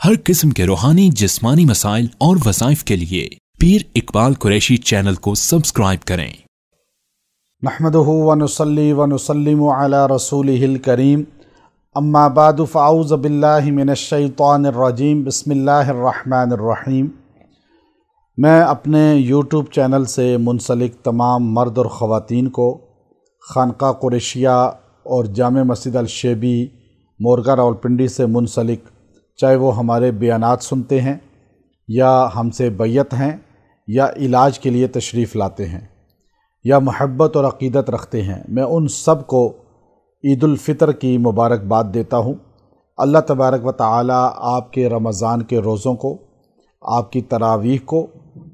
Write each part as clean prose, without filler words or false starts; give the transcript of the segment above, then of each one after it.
हर किस्म के रूहानी जिस्मानी मसाइल और वज़ाइफ के लिए पीर इकबाल कुरैशी चैनल को सब्सक्राइब करें। नहमदुहु व नुसल्ली व नुसल्लिमु अला रसूलिहिल करीम, अम्मा बादु फ़अऊज़ु बिल्लाहि मिनश शैतानिर रजीम, बिस्मिल्लाहिर रहमानिर रहीम। मैं अपने यूट्यूब चैनल से मुंसलिक तमाम मर्द और ख़वातीन को खानका कुरैशिया और जामे मस्जिद अल-शेबी मोरगा रावलपिंडी से मुंसलिक, चाहे वो हमारे बयानात सुनते हैं या हमसे बैयत हैं या इलाज के लिए तशरीफ़ लाते हैं या मोहब्बत और अक़ीदत रखते हैं, मैं उन सब को ईद उल फ़ितर की मुबारकबाद देता हूँ। अल्लाह तबारक व तआला आपके रमज़ान के रोज़ों को, आपकी तरावीह को,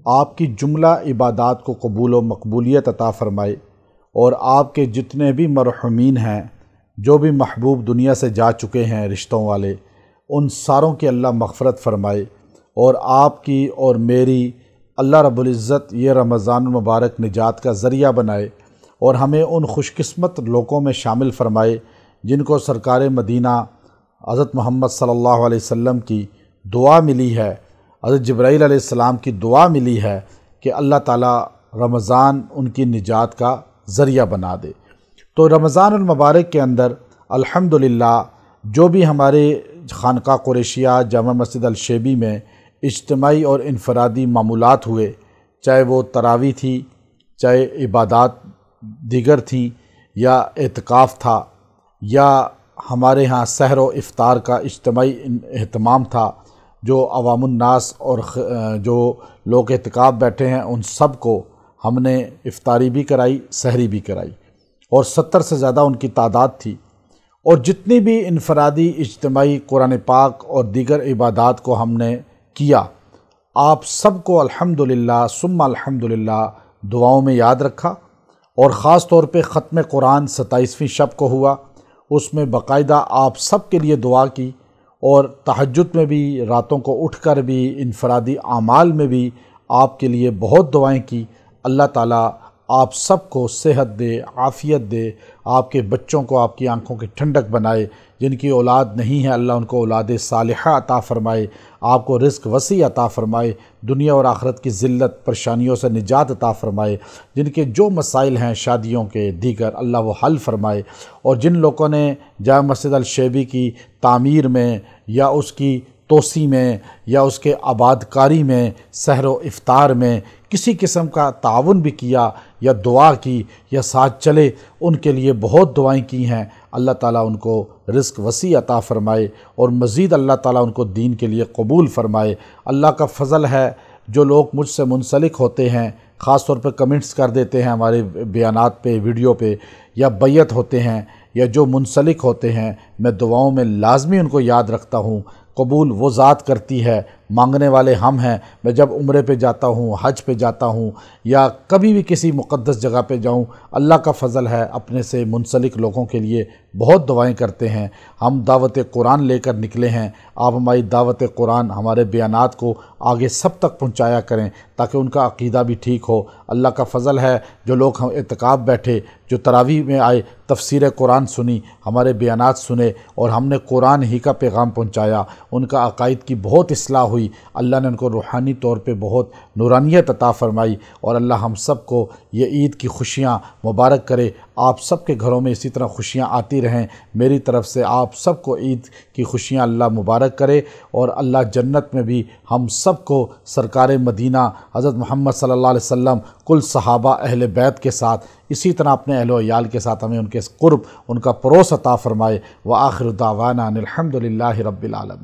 आपकी जुमला इबादात को कबूल व मकबूलियत अता फ़रमाए और आपके जितने भी मरहुमीन हैं, जो भी महबूब दुनिया से जा चुके हैं रिश्तों वाले, उन सारों की अल्लाह मग़फ़रत फ़रमाए और आपकी और मेरी अल्लाह रब्बुल इज़्ज़त ये रमज़ान मुबारक निजात का ज़रिया बनाए और हमें उन खुशकिस्मत लोगों में शामिल फ़रमाए जिनको सरकार मदीना हज़रत मोहम्मद सल्लल्लाहु अलैहि वसल्लम की दुआ मिली है, हज़रत जिब्राईल अलैहिस्सलाम की दुआ मिली है कि अल्लाह ताला रमज़ान उनकी निजात का ज़रिया बना दे। तो रमज़ान मुबारक के अंदर अल्हम्दुलिल्लाह जो भी हमारे खानका कुरैशिया जामा मस्जिद अल-शेबी में इज्तिमाई और इनफरादी मामूलात हुए, चाहे वो तरावी थी, चाहे इबादात दीगर थी या एतकाफ़ था या हमारे यहाँ सहर व इफ़्तार का इज्तिमाई एहतमाम था, जो अवामुन्नास और जो लोग एतकाफ़ बैठे हैं उन सब को हमने इफ़्तारी भी कराई, सहरी भी कराई और 70 से ज़्यादा उनकी तादाद थी। और जितनी भी इनफरादी इज्तिमाई कुरान पाक और दीगर इबादात को हमने किया, आप सबको अल्हम्दुलिल्लाह सुम्मा अल्हम्दुलिल्लाह दुआओं में याद रखा और ख़ास तौर पे ख़त्म कुरान 27वीं शब को हुआ, उसमें बाकायदा आप सब के लिए दुआ की और तहज्जुद में भी, रातों को उठकर भी, इनफरादी आमाल में भी आपके लिए बहुत दुआएं की। अल्लाह ताला आप सबको सेहत दे, आफ़ियत दे, आपके बच्चों को आपकी आंखों की ठंडक बनाए, जिनकी औलाद नहीं है अल्लाह उनको औलाद सालिहा अता फ़रमाए, आपको रिज़्क़ वसी अता फ़रमाए, दुनिया और आखिरत की ज़िल्लत परेशानियों से निजात अता फ़रमाए, जिनके जो मसाइल हैं शादियों के दीगर अल्लाह वो हल फ़रमाए। और जिन लोगों ने जामा मस्जिद अल-शेबी की तामीर में या उसकी तोसी में या उसके आबादकारी में, सहर व इफ़्तार में किसी किस्म का ताउन भी किया या दुआ की या साथ चले, उनके लिए बहुत दुआएं की हैं। अल्लाह ताला उनको रिज़्क़ वसी अता फ़रमाए और मज़ीद अल्लाह ताला उनको दीन के लिए कबूल फ़रमाए। अल्लाह का फ़ज़ल है जो लोग मुझसे मुंसलिक होते हैं, ख़ास तौर पर कमेंट्स कर देते हैं हमारे बयानात पे, वीडियो पे, या बैयत होते हैं या जो मुंसलिक होते हैं, मैं दुआओं में लाजमी उनको याद रखता हूँ। कबूल वो ज़ात करती है, मांगने वाले हम हैं। मैं जब उम्रे पे जाता हूँ, हज पे जाता हूँ या कभी भी किसी मुक़द्दस जगह पे जाऊँ, अल्लाह का फ़ज़ल है अपने से मुंसलिक लोगों के लिए बहुत दुआएं करते हैं। हम दावत कुरान लेकर निकले हैं, आप हमारी दावत कुरान, हमारे बयानात को आगे सब तक पहुँचाया करें ताकि उनका अक़ीदा भी ठीक हो। अल्लाह का फ़ज़ल है जो लोग हम एतकाफ़ बैठे, जो तरावी में आए, तफ़सीर कुरान सुनी, हमारे बयानात सुने और हमने कुरान ही का पैगाम पहुँचाया, उनका अक़ाइद की बहुत इस्लाह हुई। अल्लाह ने उनको रूहानी तौर पे बहुत नूरानियत अता फ़रमाई और अल्लाह हम सब को ये ईद की खुशियाँ मुबारक करे। आप सब के घरों में इसी तरह खुशियाँ आती रहें। मेरी तरफ़ से आप सब को ईद की खुशियाँ अल्लाह मुबारक करे और अल्लाह जन्नत में भी हम सब को सरकार मदीना हज़रत मोहम्मद सल्लल्लाहु अलैहि वसल्लम, कुल सहाबा, अहले बैत के साथ इसी तरह अपने अहलो याल के साथ हमें उनके क़ुर्ब, उनका परोस अता फ़रमाए। व आखिर दावाना अनिल हम्दुलिल्लाहि रब्बिल आलमीन।